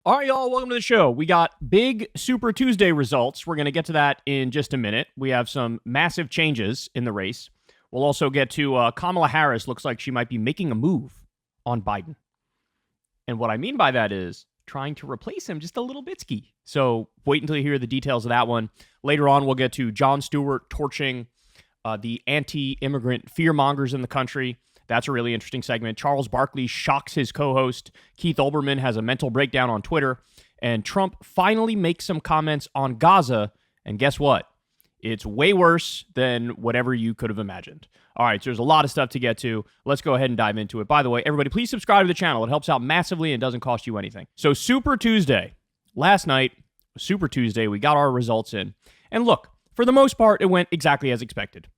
All right, y'all, welcome to the show. We got big Super Tuesday results. We're going to get to that in just a minute. We have some massive changes in the race. We'll also get to Kamala Harris. Looks like she might be making a move on Biden. And what I mean by that is trying to replace him just a little bitski. So wait until you hear the details of that one. Later on, we'll get to Jon Stewart torching the anti-immigrant fearmongers in the country. That's a really interesting segment. Charles Barkley shocks his co-host. Keith Olbermann has a mental breakdown on Twitter. And Trump finally makes some comments on Gaza. And guess what? It's way worse than whatever you could have imagined. All right, so there's a lot of stuff to get to. Let's go ahead and dive into it. By the way, everybody, please subscribe to the channel. It helps out massively and doesn't cost you anything. So Super Tuesday. Last night, Super Tuesday, we got our results in. And look, for the most part, it went exactly as expected.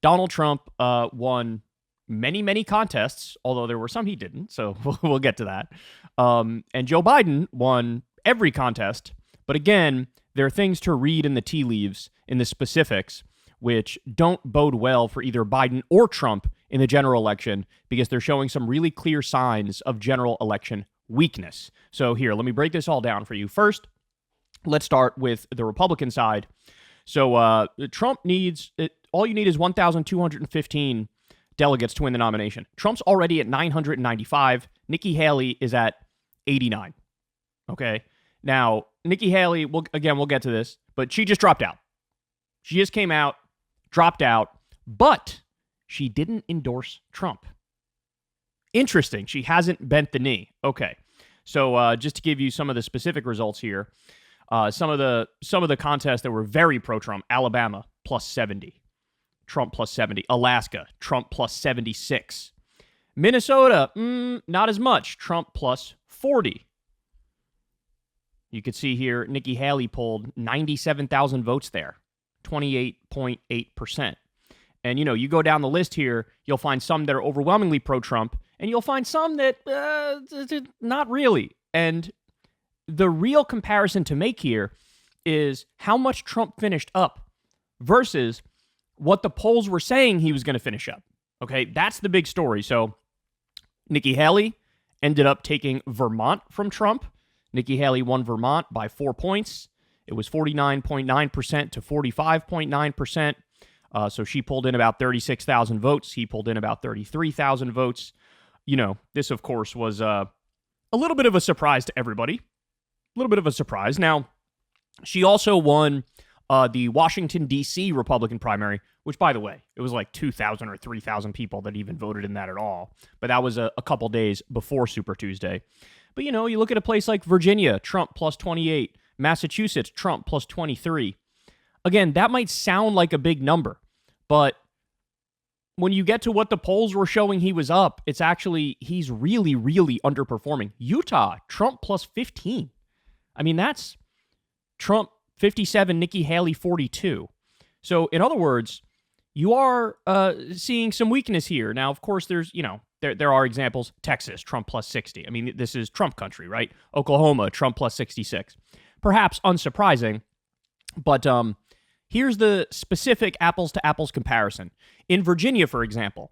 Donald Trump won many contests, although there were some he didn't, so we'll get to that. And Joe Biden won every contest, but again, there are things to read in the tea leaves, in the specifics, which don't bode well for either Biden or Trump in the general election, because they're showing some really clear signs of general election weakness. So here, let me break this all down for you. First, let's start with the Republican side. So Trump needs, all you need is 1,215 delegates to win the nomination. Trump's already at 995. Nikki Haley is at 89. Okay. Now, Nikki Haley, we'll get to this, but she just dropped out. She just came out, dropped out, but she didn't endorse Trump. Interesting. She hasn't bent the knee. Okay. So just to give you some of the specific results here, some of the contests that were very pro-Trump: Alabama plus 70. Trump plus 70. Alaska, Trump plus 76. Minnesota, not as much. Trump plus 40. You could see here, Nikki Haley polled 97,000 votes there, 28.8%. And, you go down the list here, you'll find some that are overwhelmingly pro-Trump, and you'll find some that not really. And the real comparison to make here is how much Trump finished up versus what the polls were saying he was going to finish up. Okay, that's the big story. So Nikki Haley ended up taking Vermont from Trump. Nikki Haley won Vermont by 4 points. It was 49.9% to 45.9%. So she pulled in about 36,000 votes. He pulled in about 33,000 votes. This, of course, was a little bit of a surprise to everybody. A little bit of a surprise. Now, she also won the Washington, D.C. Republican primary, which, by the way, it was like 2,000 or 3,000 people that even voted in that at all. But that was a couple days before Super Tuesday. But, you look at a place like Virginia, Trump plus 28. Massachusetts, Trump plus 23. Again, that might sound like a big number, but when you get to what the polls were showing he was up, it's actually, he's really, really underperforming. Utah, Trump plus 15. I mean, that's Trump 57, Nikki Haley 42. So, in other words, you are seeing some weakness here. Now, of course, there's, there are examples. Texas, Trump plus 60. I mean, this is Trump country, right? Oklahoma, Trump plus 66. Perhaps unsurprising, but here's the specific apples-to-apples comparison. In Virginia, for example,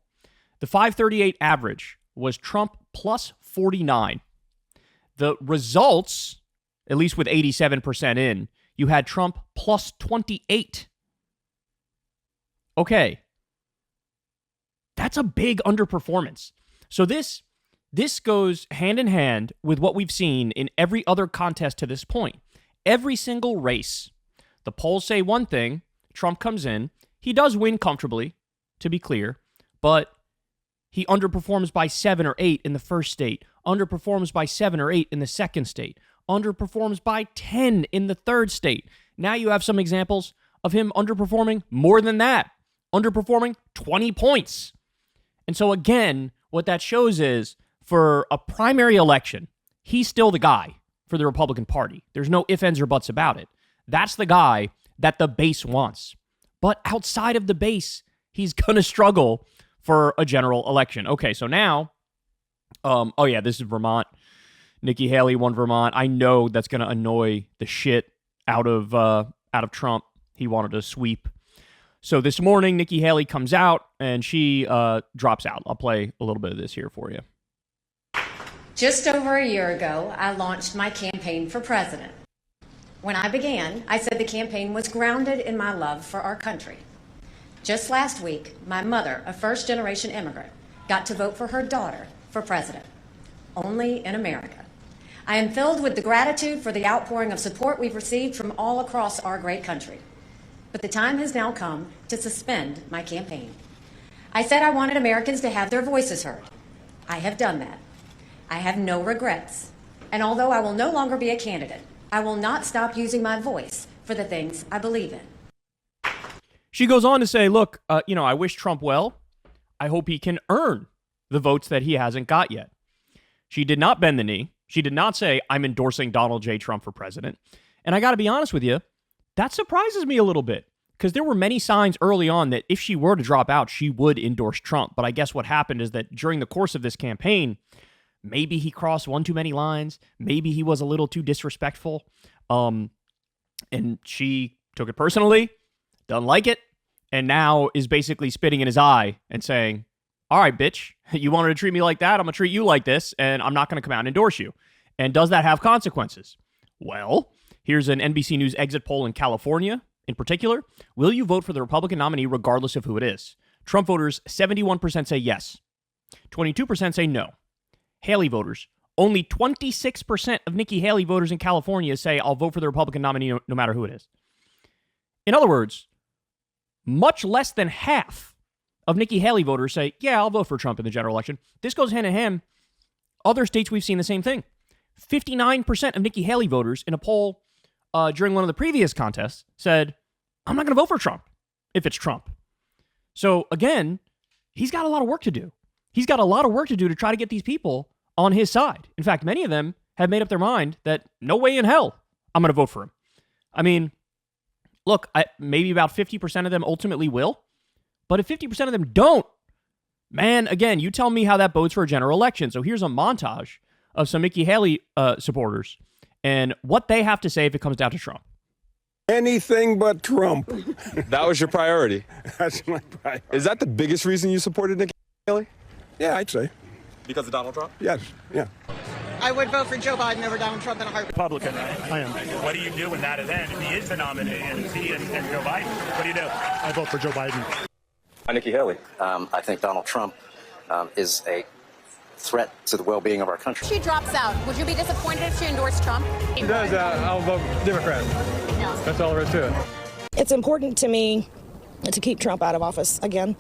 the 538 average was Trump plus 49. The results, at least with 87% in, you had Trump plus 28. Okay. That's a big underperformance. So this goes hand in hand with what we've seen in every other contest to this point. Every single race, the polls say one thing, Trump comes in, he does win comfortably, to be clear, but he underperforms by 7 or 8 in the first state, underperforms by 7 or 8 in the second state, underperforms by 10 in the third state. Now you have some examples of him underperforming more than that, underperforming 20 points. And so again, what that shows is for a primary election, he's still the guy for the Republican Party. There's no ifs, ands, or buts about it. That's the guy that the base wants. But outside of the base, he's going to struggle for a general election. Okay, so now, this is Vermont. Nikki Haley won Vermont. I know that's going to annoy the shit out of Trump. He wanted a sweep. So this morning, Nikki Haley comes out and she drops out. I'll play a little bit of this here for you. Just over a year ago, I launched my campaign for president. When I began, I said the campaign was grounded in my love for our country. Just last week, my mother, a first-generation immigrant, got to vote for her daughter for president. Only in America. I am filled with the gratitude for the outpouring of support we've received from all across our great country. But the time has now come to suspend my campaign. I said I wanted Americans to have their voices heard. I have done that. I have no regrets. And although I will no longer be a candidate, I will not stop using my voice for the things I believe in. She goes on to say, look, I wish Trump well. I hope he can earn the votes that he hasn't got yet. She did not bend the knee. She did not say, I'm endorsing Donald J. Trump for president. And I got to be honest with you, that surprises me a little bit because there were many signs early on that if she were to drop out, she would endorse Trump. But I guess what happened is that during the course of this campaign, maybe he crossed one too many lines. Maybe he was a little too disrespectful. And she took it personally, doesn't like it, and now is basically spitting in his eye and saying, all right, bitch, you wanted to treat me like that? I'm going to treat you like this, and I'm not going to come out and endorse you. And does that have consequences? Well, here's an NBC News exit poll in California in particular. Will you vote for the Republican nominee regardless of who it is? Trump voters, 71% say yes. 22% say no. Haley voters, only 26% of Nikki Haley voters in California say I'll vote for the Republican nominee no matter who it is. In other words, much less than half of Nikki Haley voters say, yeah, I'll vote for Trump in the general election. This goes hand in hand. Other states, we've seen the same thing. 59% of Nikki Haley voters in a poll during one of the previous contests said, I'm not going to vote for Trump if it's Trump. So again, he's got a lot of work to do. He's got a lot of work to do to try to get these people on his side. In fact, many of them have made up their mind that no way in hell I'm going to vote for him. I mean, look, maybe about 50% of them ultimately will. But if 50% of them don't, man, again, you tell me how that bodes for a general election. So here's a montage of some Nikki Haley supporters and what they have to say if it comes down to Trump. Anything but Trump. That was your priority. That's my priority. Is that the biggest reason you supported Nikki Haley? Yeah, I'd say. Because of Donald Trump? Yes, yeah. I would vote for Joe Biden over Donald Trump in a heartbeat. Republican, I am. What do you do in that event if he is the nominee and it's he and Joe Biden? What do you do? I vote for Joe Biden. Nikki Haley. I think Donald Trump is a threat to the well-being of our country. If she drops out, would you be disappointed if she endorsed Trump? If she does, I'll vote Democrat. No. That's all there is to it. It's important to me to keep Trump out of office again.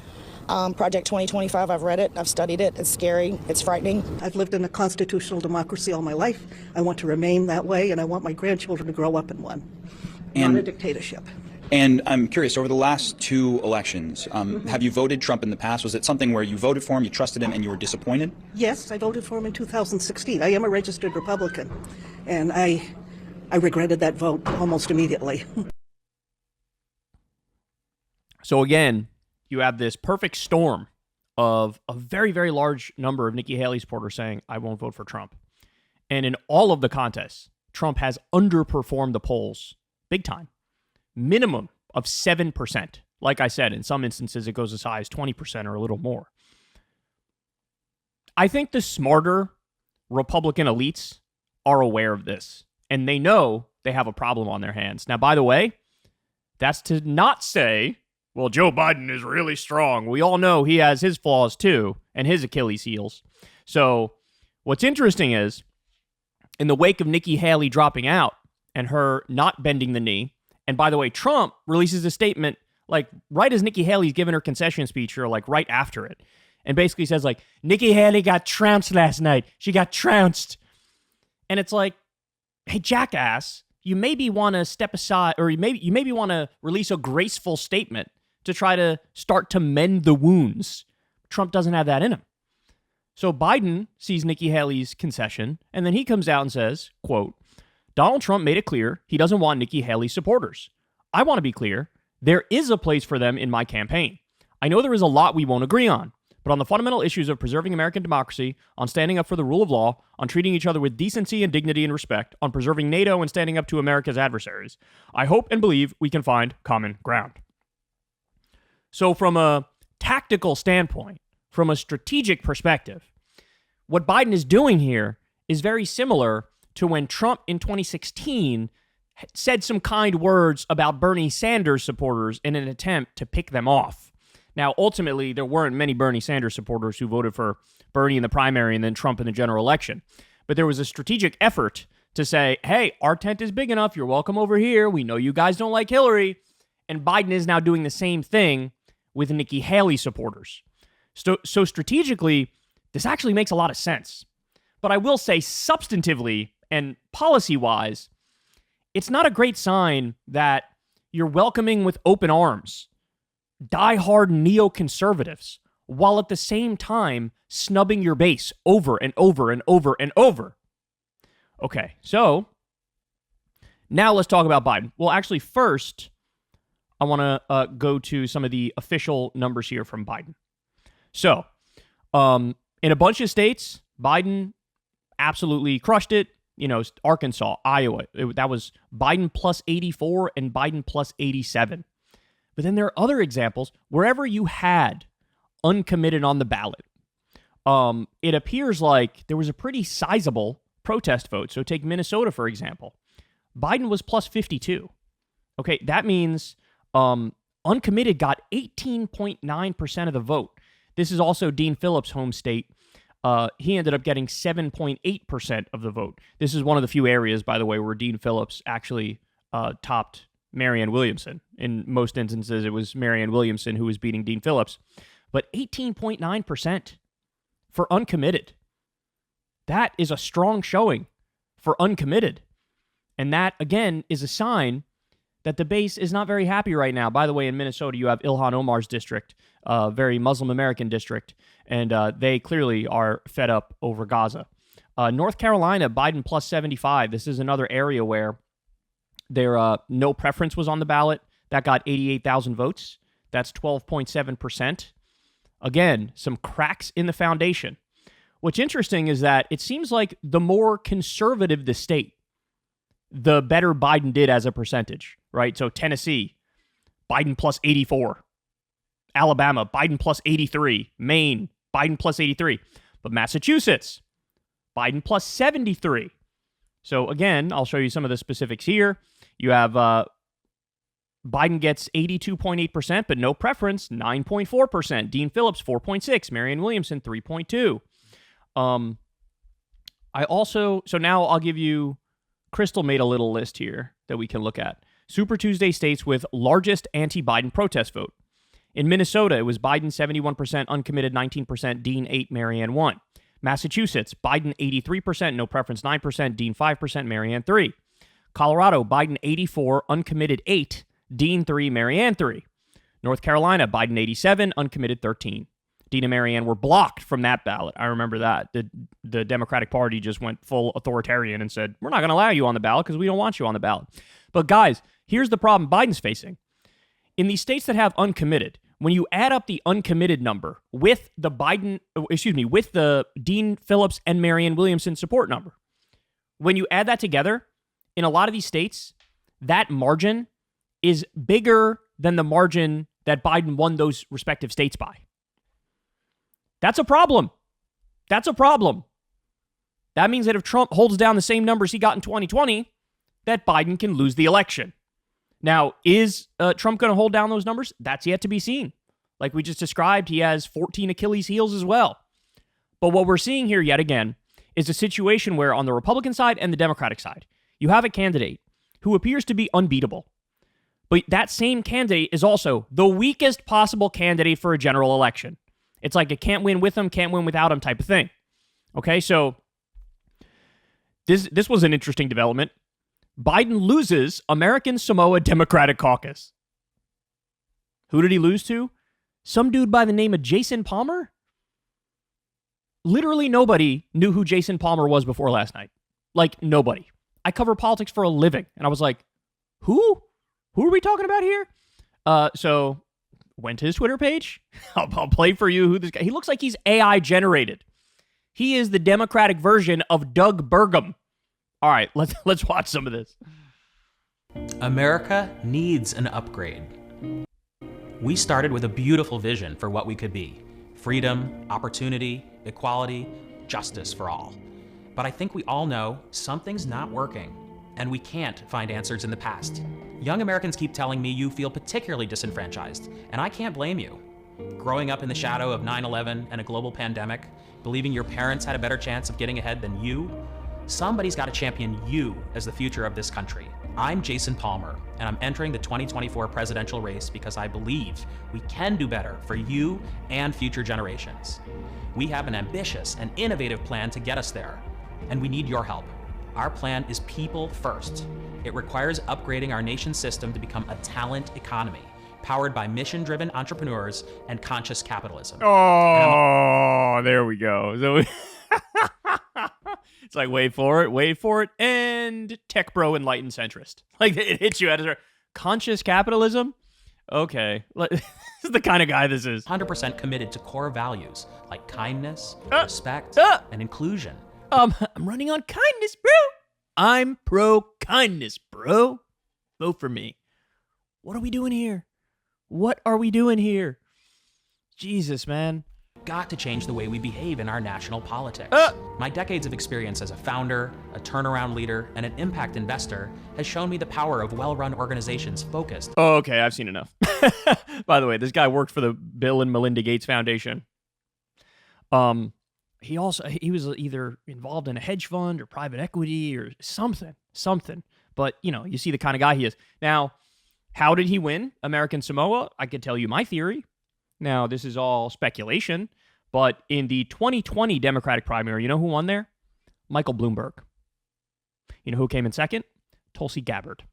Project 2025, I've read it, I've studied it, it's scary, it's frightening. I've lived in a constitutional democracy all my life. I want to remain that way, and I want my grandchildren to grow up in one, not a dictatorship. And I'm curious, over the last two elections, have you voted Trump in the past? Was it something where you voted for him, you trusted him, and you were disappointed? Yes, I voted for him in 2016. I am a registered Republican, and I regretted that vote almost immediately. So again, you have this perfect storm of a very, very large number of Nikki Haley supporters saying, I won't vote for Trump. And in all of the contests, Trump has underperformed the polls big time. Minimum of 7%. Like I said, in some instances, it goes as high as 20% or a little more. I think the smarter Republican elites are aware of this, and they know they have a problem on their hands. Now, by the way, that's to not say, well, Joe Biden is really strong. We all know he has his flaws too, and his Achilles heels. So what's interesting is, in the wake of Nikki Haley dropping out and her not bending the knee, and by the way, Trump releases a statement like right as Nikki Haley's giving her concession speech or like right after it, and basically says like, Nikki Haley got trounced last night. She got trounced. And it's like, hey, jackass, you maybe want to step aside, or you maybe want to release a graceful statement to try to start to mend the wounds. Trump doesn't have that in him. So Biden sees Nikki Haley's concession, and then he comes out and says, quote, Donald Trump made it clear he doesn't want Nikki Haley's supporters. I want to be clear, there is a place for them in my campaign. I know there is a lot we won't agree on, but on the fundamental issues of preserving American democracy, on standing up for the rule of law, on treating each other with decency and dignity and respect, on preserving NATO and standing up to America's adversaries, I hope and believe we can find common ground. So from a tactical standpoint, from a strategic perspective, what Biden is doing here is very similar to when Trump in 2016 said some kind words about Bernie Sanders supporters in an attempt to pick them off. Now, ultimately, there weren't many Bernie Sanders supporters who voted for Bernie in the primary and then Trump in the general election. But there was a strategic effort to say, hey, our tent is big enough. You're welcome over here. We know you guys don't like Hillary. And Biden is now doing the same thing with Nikki Haley supporters. So strategically, this actually makes a lot of sense. But I will say substantively and policy-wise, it's not a great sign that you're welcoming with open arms diehard neoconservatives while at the same time snubbing your base over and over and over and over. Okay, so now let's talk about Biden. Well, actually, first, I want to go to some of the official numbers here from Biden. So, in a bunch of states, Biden absolutely crushed it. You know, Arkansas, Iowa, that was Biden plus 84 and Biden plus 87. But then there are other examples wherever you had uncommitted on the ballot. It appears like there was a pretty sizable protest vote. So take Minnesota, for example. Biden was plus 52. Okay, that means uncommitted got 18.9% of the vote. This is also Dean Phillips' home state. He ended up getting 7.8% of the vote. This is one of the few areas, by the way, where Dean Phillips actually topped Marianne Williamson. In most instances, it was Marianne Williamson who was beating Dean Phillips. But 18.9% for uncommitted. That is a strong showing for uncommitted. And that, again, is a sign that the base is not very happy right now. By the way, in Minnesota, you have Ilhan Omar's district, a very Muslim-American district, and they clearly are fed up over Gaza. North Carolina, Biden plus 75. This is another area where their no preference was on the ballot. That got 88,000 votes. That's 12.7%. Again, some cracks in the foundation. What's interesting is that it seems like the more conservative the state, the better Biden did as a percentage, right? So Tennessee, Biden plus 84. Alabama, Biden plus 83. Maine, Biden plus 83. But Massachusetts, Biden plus 73. So again, I'll show you some of the specifics here. You have Biden gets 82.8%, but no preference, 9.4%. Dean Phillips, 4.6%. Marianne Williamson, 3.2%. So now I'll give you, Crystal made a little list here that we can look at. Super Tuesday states with largest anti-Biden protest vote. In Minnesota, it was Biden 71%, uncommitted 19%, Dean 8%, Marianne 1%. Massachusetts, Biden 83%, no preference 9%, Dean 5%, Marianne 3%. Colorado, Biden 84%, uncommitted 8%, Dean 3%, Marianne 3%. North Carolina, Biden 87%, uncommitted 13%. Dean and Marianne were blocked from that ballot. I remember that. The Democratic Party just went full authoritarian and said, we're not going to allow you on the ballot because we don't want you on the ballot. But guys, here's the problem Biden's facing. In these states that have uncommitted, when you add up the uncommitted number with the Dean Phillips and Marianne Williamson support number, when you add that together, in a lot of these states, that margin is bigger than the margin that Biden won those respective states by. That's a problem. That's a problem. That means that if Trump holds down the same numbers he got in 2020, that Biden can lose the election. Now, is Trump going to hold down those numbers? That's yet to be seen. Like we just described, he has 14 Achilles heels as well. But what we're seeing here yet again is a situation where on the Republican side and the Democratic side, you have a candidate who appears to be unbeatable. But that same candidate is also the weakest possible candidate for a general election. It's like a can't win with him, can't win without him type of thing. Okay, so this was an interesting development. Biden loses American Samoa Democratic Caucus. Who did he lose to? Some dude by the name of Jason Palmer? Literally nobody knew who Jason Palmer was before last night. Like, nobody. I cover politics for a living, and I was like, who? Who are we talking about here? So went to his Twitter page. I'll play for you who this guy. He looks like he's AI generated. He is the Democratic version of Doug Burgum. All right, let's watch some of this. America needs an upgrade. We started with a beautiful vision for what we could be: freedom, opportunity, equality, justice for all. But I think we all know something's not working, and we can't find answers in the past. Young Americans keep telling me you feel particularly disenfranchised, and I can't blame you. Growing up in the shadow of 9/11 and a global pandemic, believing your parents had a better chance of getting ahead than you, somebody's got to champion you as the future of this country. I'm Jason Palmer, and I'm entering the 2024 presidential race because I believe we can do better for you and future generations. We have an ambitious and innovative plan to get us there, and we need your help. Our plan is people first. It requires upgrading our nation's system to become a talent economy, powered by mission-driven entrepreneurs and conscious capitalism. Oh, there we go. So it's like, wait for it, and tech bro enlightened centrist. Like, it hits you at a conscious capitalism? Okay. This is the kind of guy this is. 100% committed to core values like kindness, respect, and inclusion. I'm running on kindness, bro. I'm pro kindness, bro. Vote for me. What are we doing here? What are we doing here? Jesus, man. Got to change the way we behave in our national politics. My decades of experience as a founder, a turnaround leader, and an impact investor has shown me the power of well-run organizations focused. Oh, okay, I've seen enough. By the way, this guy worked for the Bill and Melinda Gates Foundation. He was either involved in a hedge fund or private equity or something. But, you see the kind of guy he is. Now, how did he win American Samoa? I could tell you my theory. Now, this is all speculation, but in the 2020 Democratic primary, you know who won there? Michael Bloomberg. You know who came in second? Tulsi Gabbard.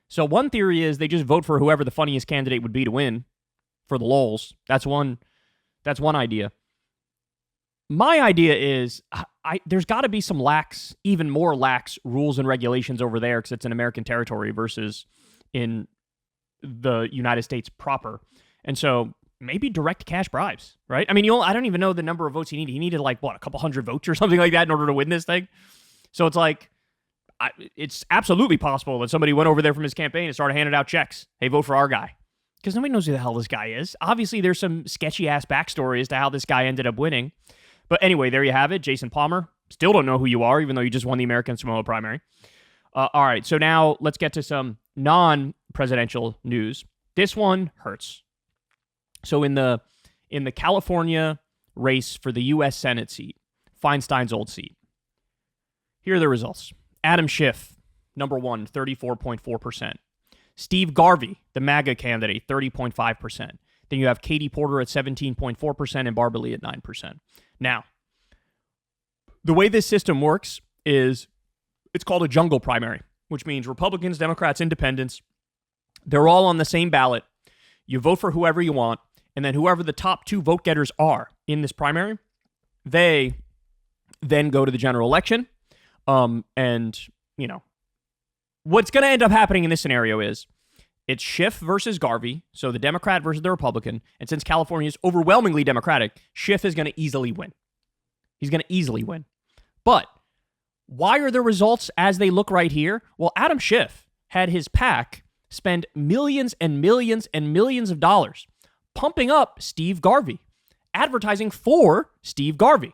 So one theory is they just vote for whoever the funniest candidate would be to win for the lols. That's one idea. My idea is there's got to be some even more lax rules and regulations over there because it's an American territory versus in the United States proper. And so maybe direct cash bribes, right? I mean, I don't even know the number of votes he needed. He needed a couple hundred votes or something like that in order to win this thing. So it's like, it's absolutely possible that somebody went over there from his campaign and started handing out checks. Hey, vote for our guy. Because nobody knows who the hell this guy is. Obviously, there's some sketchy-ass backstory as to how this guy ended up winning. But anyway, there you have it. Jason Palmer. Still don't know who you are, even though you just won the American Samoa primary. All right, so now let's get to some non-presidential news. This one hurts. So in the California race for the U.S. Senate seat, Feinstein's old seat, here are the results. Adam Schiff, number one, 34.4%. Steve Garvey, the MAGA candidate, 30.5%. Then you have Katie Porter at 17.4% and Barbara Lee at 9%. Now, the way this system works is it's called a jungle primary, which means Republicans, Democrats, Independents, they're all on the same ballot. You vote for whoever you want, and then whoever the top two vote getters are in this primary, they then go to the general election. And, what's going to end up happening in this scenario is it's Schiff versus Garvey, so the Democrat versus the Republican. And since California is overwhelmingly Democratic, Schiff is going to easily win. He's going to easily win. But why are the results as they look right here? Well, Adam Schiff had his PAC spend millions and millions and millions of dollars pumping up Steve Garvey, advertising for Steve Garvey,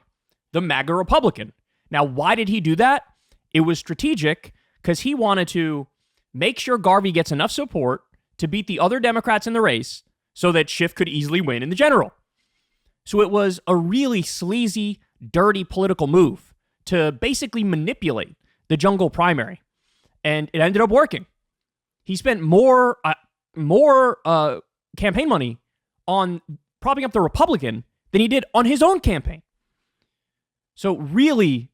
the MAGA Republican. Now, why did he do that? It was strategic because he wanted to make sure Garvey gets enough support to beat the other Democrats in the race so that Schiff could easily win in the general. So it was a really sleazy, dirty political move to basically manipulate the jungle primary. And it ended up working. He spent more campaign money on propping up the Republican than he did on his own campaign. So really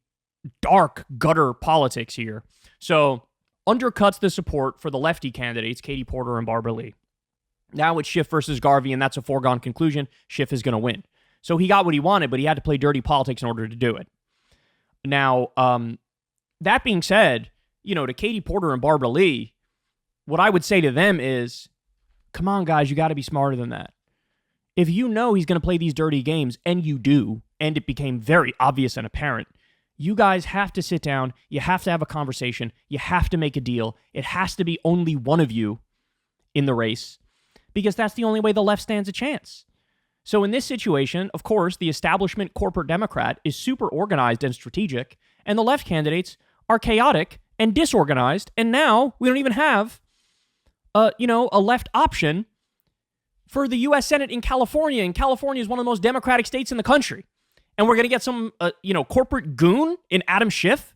dark gutter politics here. So undercuts the support for the lefty candidates, Katie Porter and Barbara Lee. Now it's Schiff versus Garvey, and that's a foregone conclusion. Schiff is going to win. So he got what he wanted, but he had to play dirty politics in order to do it. Now, that being said, to Katie Porter and Barbara Lee, what I would say to them is, come on, guys, you got to be smarter than that. If you know he's going to play these dirty games, and you do, and it became very obvious and apparent, you guys have to sit down, you have to have a conversation, you have to make a deal. It has to be only one of you in the race, because that's the only way the left stands a chance. So in this situation, of course, the establishment corporate Democrat is super organized and strategic, and the left candidates are chaotic and disorganized, and now we don't even have a left option for the U.S. Senate in California, and California is one of the most democratic states in the country. And we're going to get some, corporate goon in Adam Schiff?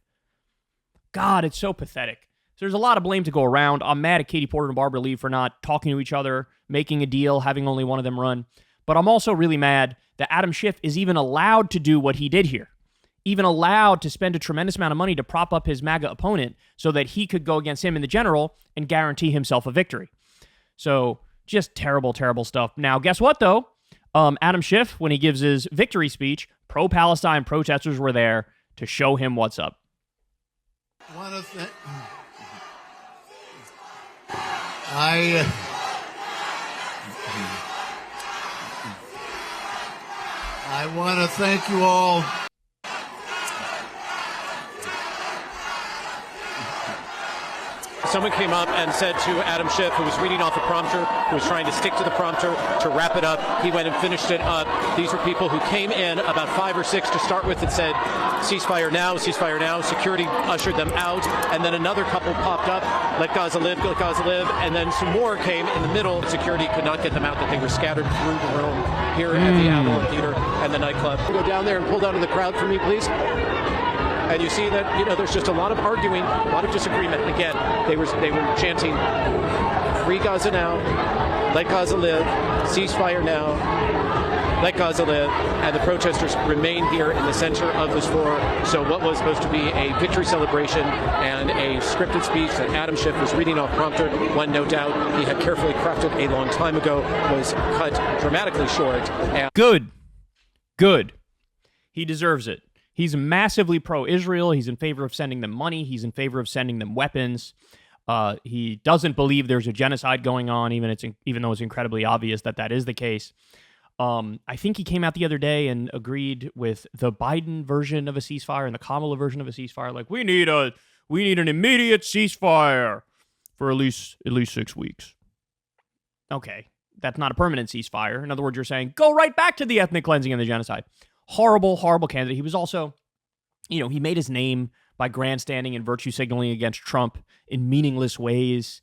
God, it's so pathetic. So there's a lot of blame to go around. I'm mad at Katie Porter and Barbara Lee for not talking to each other, making a deal, having only one of them run. But I'm also really mad that Adam Schiff is even allowed to do what he did here. Even allowed to spend a tremendous amount of money to prop up his MAGA opponent so that he could go against him in the general and guarantee himself a victory. So just terrible, terrible stuff. Now, guess what, though? Adam Schiff, when he gives his victory speech, pro-Palestine protesters were there to show him what's up. I want to thank you all. Someone came up and said to Adam Schiff, who was reading off the prompter, who was trying to stick to the prompter to wrap it up, he went and finished it up. These were people who came in, about 5 or 6 to start with, and said, ceasefire now, ceasefire now. Security ushered them out, and then another couple popped up, let Gaza live, let Gaza live, and then some more came in the middle. Security could not get them out, that they were scattered through the room here at the Avalon Theater and the nightclub. Go down there and pull down to the crowd for me, please. And you see that, there's just a lot of arguing, a lot of disagreement. Again, they were chanting, free Gaza now, let Gaza live, ceasefire now, let Gaza live. And the protesters remain here in the center of this floor. So what was supposed to be a victory celebration and a scripted speech that Adam Schiff was reading off prompter, when no doubt he had carefully crafted a long time ago, was cut dramatically short. And Good. He deserves it. He's massively pro-Israel. He's in favor of sending them money. He's in favor of sending them weapons. He doesn't believe there's a genocide going on, even though it's incredibly obvious that is the case. I think he came out the other day and agreed with the Biden version of a ceasefire and the Kamala version of a ceasefire. Like, we need an immediate ceasefire for at least 6 weeks. Okay, that's not a permanent ceasefire. In other words, you're saying go right back to the ethnic cleansing and the genocide. Horrible, horrible candidate. He was also, he made his name by grandstanding and virtue signaling against Trump in meaningless ways.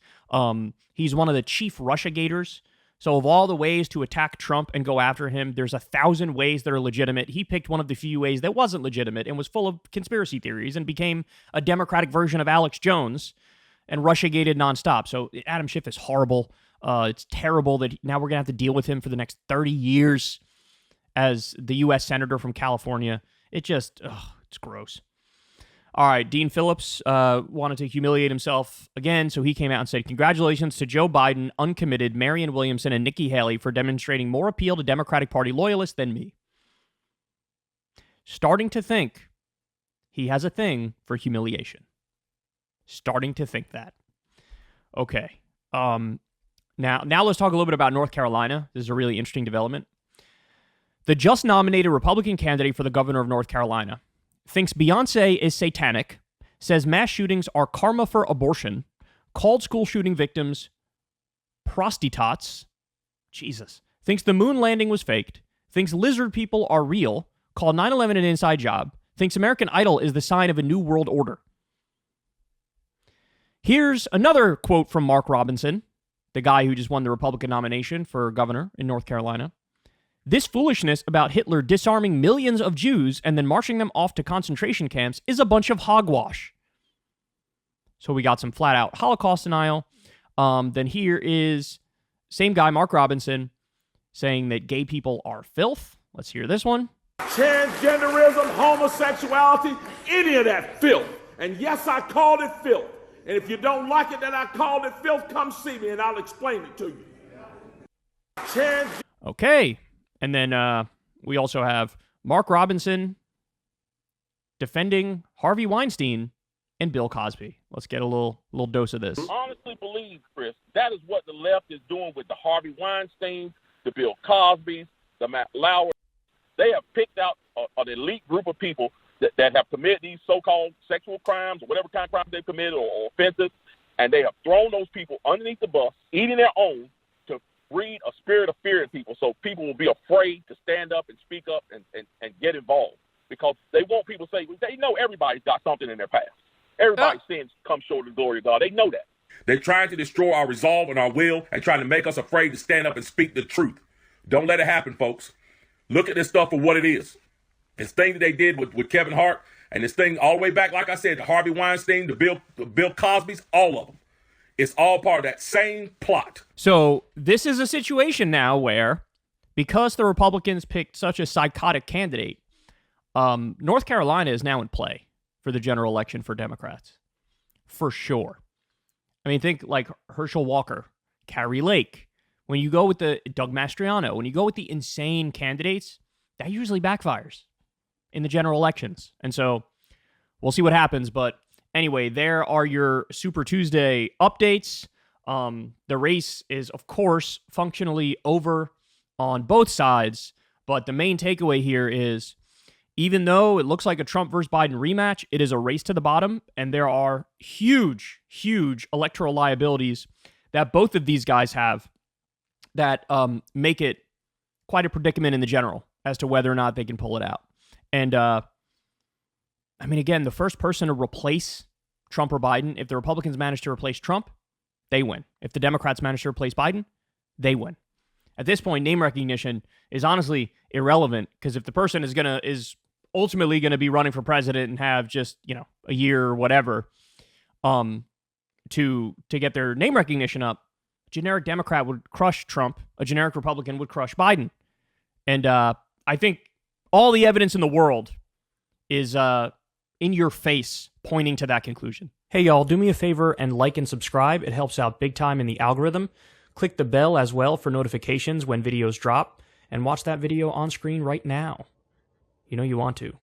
He's one of the chief Russiagators. So of all the ways to attack Trump and go after him, there's 1,000 ways that are legitimate. He picked one of the few ways that wasn't legitimate and was full of conspiracy theories and became a Democratic version of Alex Jones and Russiagated nonstop. So Adam Schiff is horrible. It's terrible that now we're going to have to deal with him for the next 30 years. As the U.S. Senator from California. It's gross. All right, Dean Phillips wanted to humiliate himself again, so he came out and said, congratulations to Joe Biden, uncommitted, Marianne Williamson, and Nikki Haley for demonstrating more appeal to Democratic Party loyalists than me. Starting to think he has a thing for humiliation. Starting to think that. Okay. Now let's talk a little bit about North Carolina. This is a really interesting development. The just-nominated Republican candidate for the governor of North Carolina thinks Beyonce is satanic, says mass shootings are karma for abortion, called school shooting victims prostitutes, Jesus, thinks the moon landing was faked, thinks lizard people are real, called 9/11 an inside job, thinks American Idol is the sign of a new world order. Here's another quote from Mark Robinson, the guy who just won the Republican nomination for governor in North Carolina. This foolishness about Hitler disarming millions of Jews and then marching them off to concentration camps is a bunch of hogwash. So we got some flat-out Holocaust denial. Then here is same guy, Mark Robinson, saying that gay people are filth. Let's hear this one. Transgenderism, homosexuality, any of that filth. And yes, I called it filth. And if you don't like it that I called it filth, come see me and I'll explain it to you. Okay. And then we also have Mark Robinson defending Harvey Weinstein and Bill Cosby. Let's get a little dose of this. I honestly believe, Chris, that is what the left is doing with the Harvey Weinsteins, the Bill Cosbys, the Matt Lauer. They have picked out an elite group of people that have committed these so-called sexual crimes or whatever kind of crimes they've committed or offenses, and they have thrown those people underneath the bus, eating their own, to breed a spirit of fear in people so people will be afraid to stand up and speak up and get involved. because they want people to say, they know everybody's got something in their past. Everybody's sins come short of the glory of God. They know that. They're trying to destroy our resolve and our will and trying to make us afraid to stand up and speak the truth. Don't let it happen, folks. Look at this stuff for what it is. This thing that they did with Kevin Hart, and this thing all the way back, like I said, the Harvey Weinstein, the Bill Cosby's, all of them. It's all part of that same plot. So this is a situation now where, because the Republicans picked such a psychotic candidate, North Carolina is now in play for the general election for Democrats. For sure. I mean, think like Herschel Walker, Carrie Lake. When you go with the Doug Mastriano, when you go with the insane candidates, that usually backfires in the general elections. And so we'll see what happens. But anyway, there are your Super Tuesday updates. The race is, of course, functionally over on both sides. But the main takeaway here is, even though it looks like a Trump versus Biden rematch, it is a race to the bottom. And there are huge, huge electoral liabilities that both of these guys have that make it quite a predicament in the general as to whether or not they can pull it out. And, I mean, again, the first person to replace Trump or Biden, if the Republicans manage to replace Trump, they win. If the Democrats manage to replace Biden, they win. At this point, name recognition is honestly irrelevant, because if the person is ultimately going to be running for president and have just, a year or whatever to get their name recognition up, a generic Democrat would crush Trump, a generic Republican would crush Biden. And I think all the evidence in the world is in your face pointing to that conclusion. Hey, y'all, do me a favor and like and subscribe. It helps out big time in the algorithm. Click the bell as well for notifications when videos drop, and watch that video on screen right now. You know you want to.